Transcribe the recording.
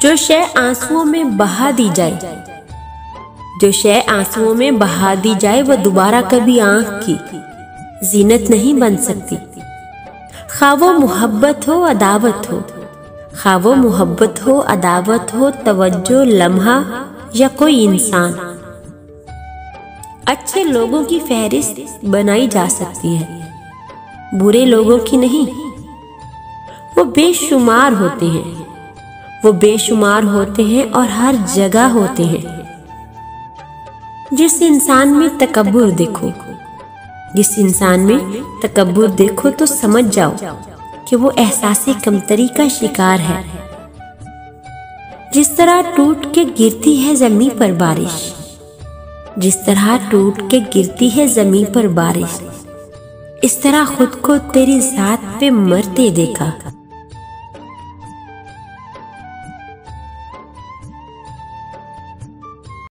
जो शय आंसुओं में बहा दी जाए, जो शय आंसुओं में बहा दी जाए वो दोबारा कभी आंख की जीनत नहीं बन सकती। खा वो मोहब्बत हो अदावत हो, खा वो मोहब्बत हो अदावत हो, तवज्जो लम्हा या कोई इंसान। अच्छे लोगों की फहरिस्त बनाई जा सकती है, बुरे लोगों की नहीं। वो बेशुमार होते हैं, वो बेशुमार होते हैं और हर जगह होते हैं। जिस इंसान में तकब्बुर देखो, जिस इंसान में तकब्बुर देखो तो समझ जाओ कि वो एहसासे कमतरी का शिकार है। जिस तरह टूट के गिरती है जमीन पर बारिश, जिस तरह टूट के गिरती है जमीन पर बारिश, इस तरह खुद को तेरी जात पे मरते देखा।